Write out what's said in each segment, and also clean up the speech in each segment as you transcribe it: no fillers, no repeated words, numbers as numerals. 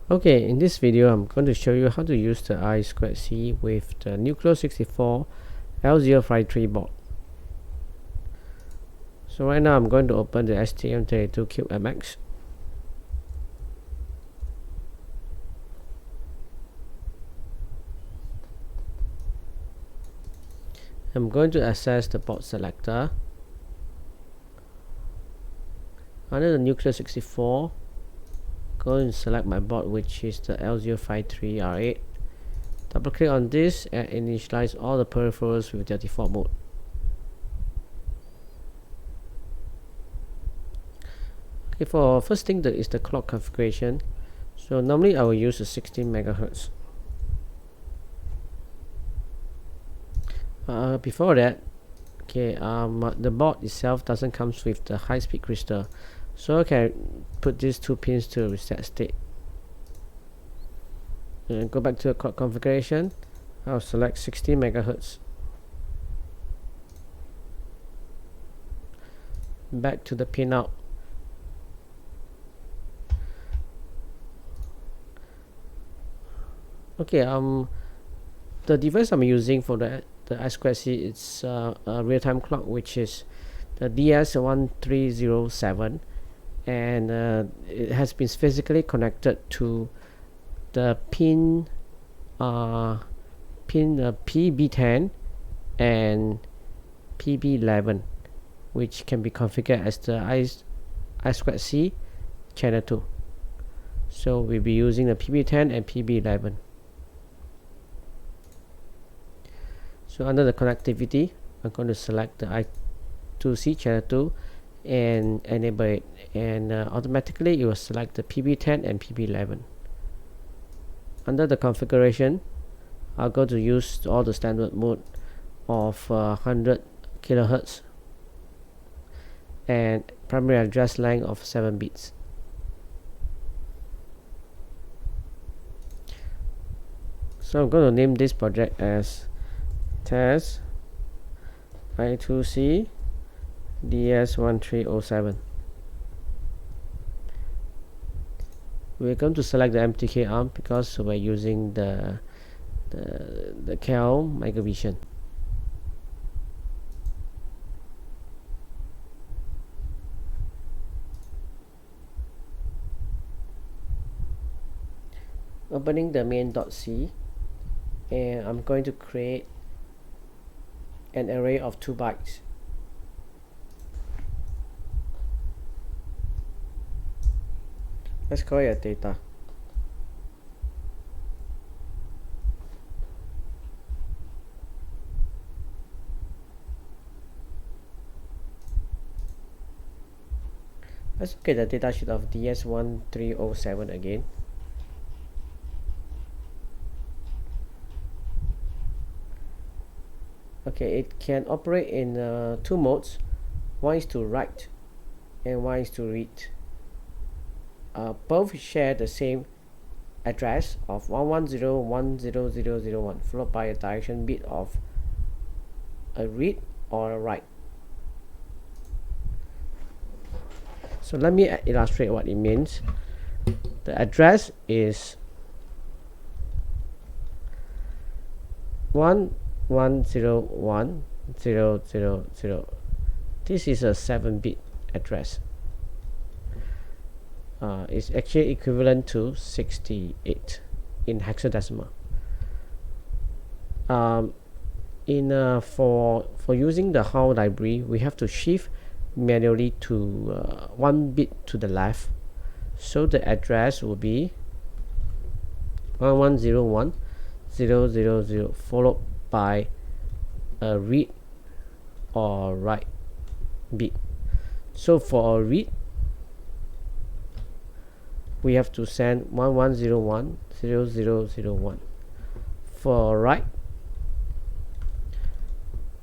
Okay, in this video I'm going to show you how to use the I2C with the Nucleo 64 L053 board. So right now I'm going to open the STM32CubeMX. I'm going to access the board selector. Under the Nucleo 64, go and select my board, which is the L053R8. Double click on this and initialize all the peripherals with their default mode. Okay, for first thing, that is the clock configuration. So normally I will use a 16 megahertz. Before that, okay, the board itself doesn't come with the high-speed crystal, so I can put these two pins to reset state. And go back to the clock configuration. I'll select 16 megahertz. Back to the pinout. Okay, the device I'm using for the I2C, it's a real-time clock, which is the DS1307, and it has been physically connected to the pin PB10 and PB11, which can be configured as the I2C channel 2. So we'll be using the PB10 and PB11. So under the connectivity, I'm going to select the I2C channel 2 and enable it, and automatically it will select the PB10 and PB11. Under the configuration, I'll go to use all the standard mode of 100 kilohertz and primary address length of 7 bits. So I'm going to name this project as test I2C DS1307. We're going to select the MTK arm because we're using the Cal Microvision. Opening the main.c, and I'm going to create an array of 2 bytes. Let's call it data. Let's look at the datasheet of DS1307 again. Okay, it can operate in 2 modes. One is to write and one is to read. Both share the same address of 110.100.0.1 followed by a direction bit of a read or a write. So let me illustrate what it means. The address is 110.100.0.0. This is a 7-bit address. It's actually equivalent to 68 in hexadecimal. For using the HAL library, we have to shift manually to 1 bit to the left, so the address will be 1101.0.0.0 followed by a read or write bit. So for a read, we have to send 1101.0.0.1. For write,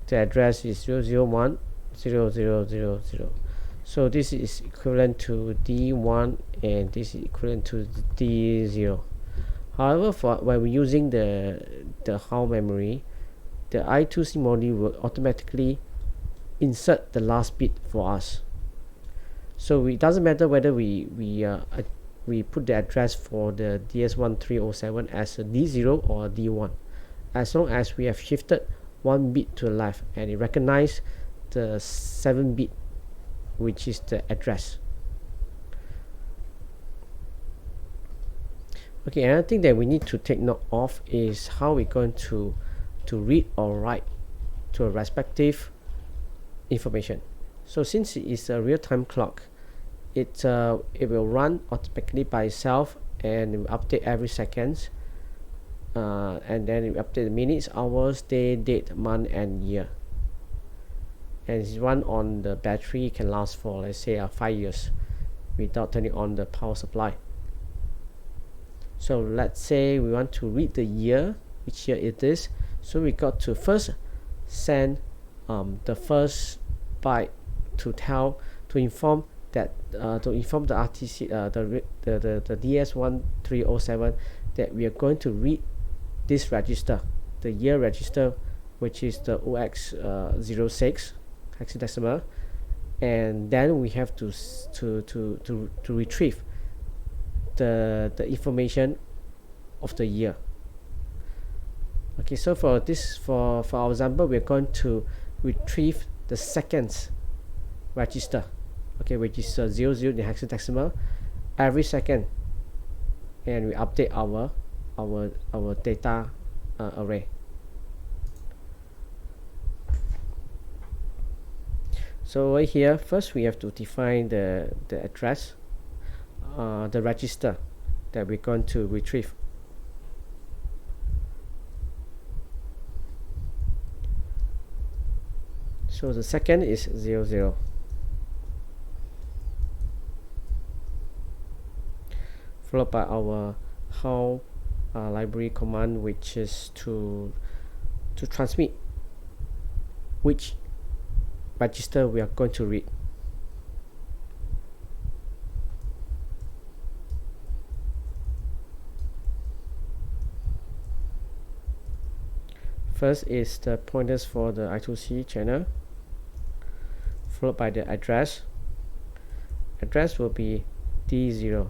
the address is 001.0.0.0. So this is equivalent to D1 and this is equivalent to D0. However, when we're using the HAL memory, the I2C module will automatically insert the last bit for us. So it doesn't matter whether we we put the address for the DS1307 as a D0 or a D1, as long as we have shifted 1 bit to the left and it recognizes the 7 bit, which is the address. Okay, another thing that we need to take note of is how we're going to read or write to a respective information. So since it is a real-time clock, it will run automatically by itself and it will update every second, and then it will update the minutes, hours, day, date, month, and year. And it's run on the battery. It can last for, let's say, 5 years without turning on the power supply. So let's say we want to read the year, which year it is. So we got to first send the first byte to inform the RTC, the DS1307, that we are going to read this register, the year register, which is the OX06 hexadecimal, and then we have to retrieve the information of the year. Okay, so for our example, we're going to retrieve the seconds register, okay, which is 00 in hexadecimal every second, and we update our data array. So right here, first we have to define the address, the register that we're going to retrieve. So the second is 00. Followed by our how library command, which is to transmit which register we are going to read. First is the pointers for the I2C channel, followed by the address. Address will be D0.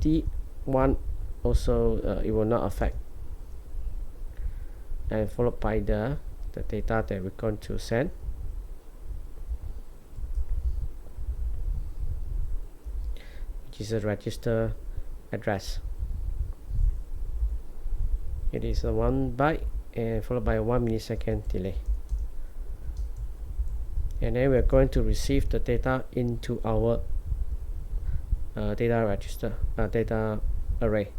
D1 also it will not affect, and followed by the data that we're going to send. Which is a register address. It is a 1 byte and followed by a 1 millisecond delay. And then we're going to receive the data into our data register, data array.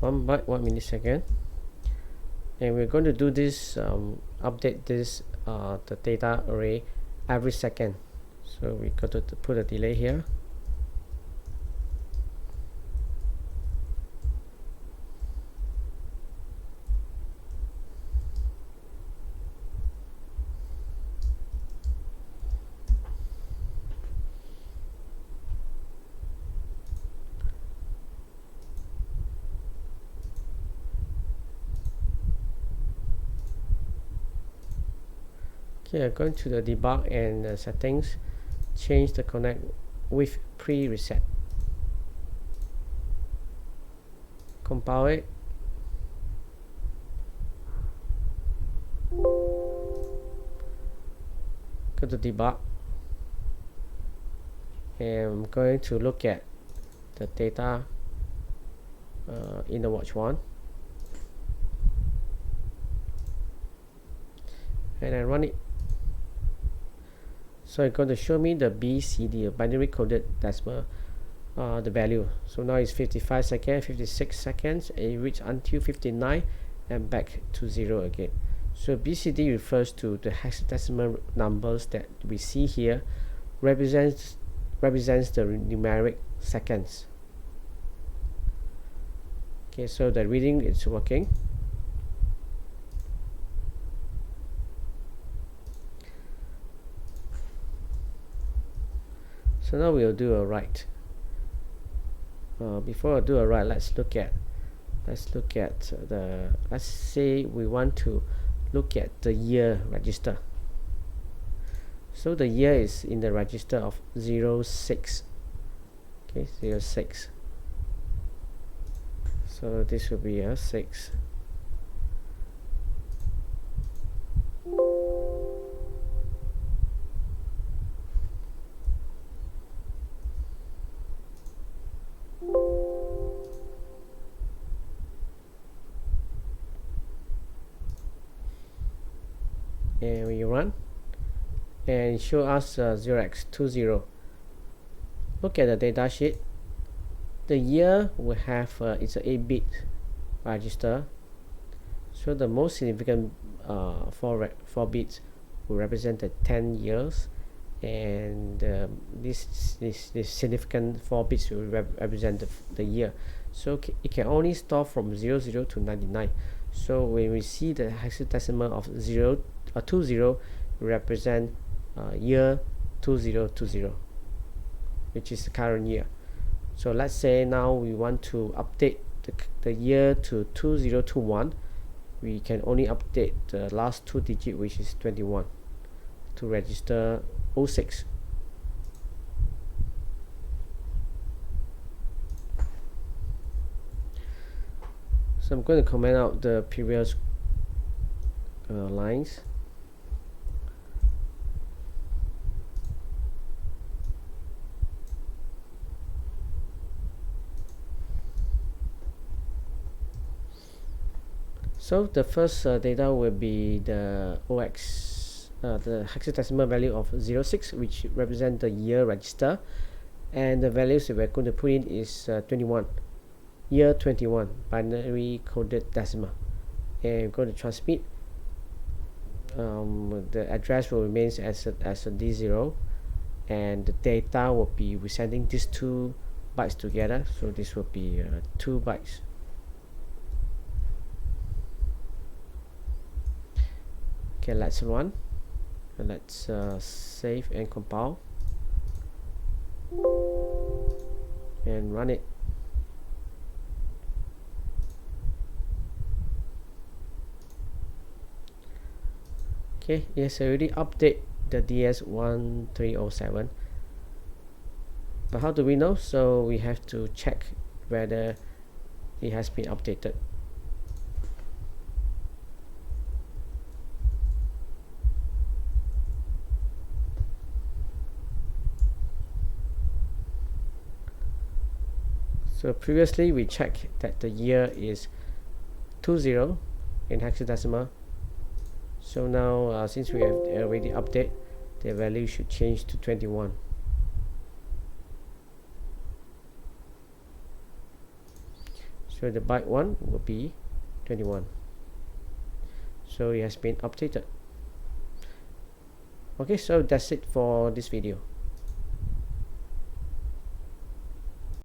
One byte, 1 millisecond, and we're going to do this update this the data array every second. So we got to put a delay here. Okay, going to the debug and settings, change the connect with pre-reset. Compile it. Go to debug, and I'm going to look at the data in the watch 1, and I run it. So it's going to show me the BCD, binary coded decimal, the value. So now it's 55 seconds, 56 seconds, and it reaches until 59 and back to 0 again. So BCD refers to the hexadecimal numbers that we see here, represents the numeric seconds. Okay, so the reading is working. So now we'll do a write. Before I do a write, let's look at the, let's say we want to look at the year register. So the year is in the register of 06. Okay, 06. So this will be a 6. And we run and show us 0x20. Look at the data sheet. The year will have it's an 8-bit register, so the most significant 4 bits will represent the 10 years, and this significant 4 bits will represent the year. So it can only store from 00 to 99. So when we see the hexadecimal of 20 represent year 2020, which is the current year. So let's say now we want to update the year to 2021. We can only update the last 2 digits, which is 21, to register 06. So I'm going to comment out the previous lines. So the first data will be the OX, the hexadecimal value of 06, which represent the year register, and the values that we're going to put in is 21, year 21, binary coded decimal, and we're going to transmit. The address will remain as a D0, and the data will be we're sending these 2 bytes together, so this will be 2 bytes. Okay, let's run, and let's save and compile and run it. Okay, yes, I already update the DS1307, but how do we know? So we have to check whether it has been updated. So previously we checked that the year is 20 in hexadecimal. So now since we have already updated, the value should change to 21. So the byte 1 will be 21. So it has been updated. Okay, so that's it for this video.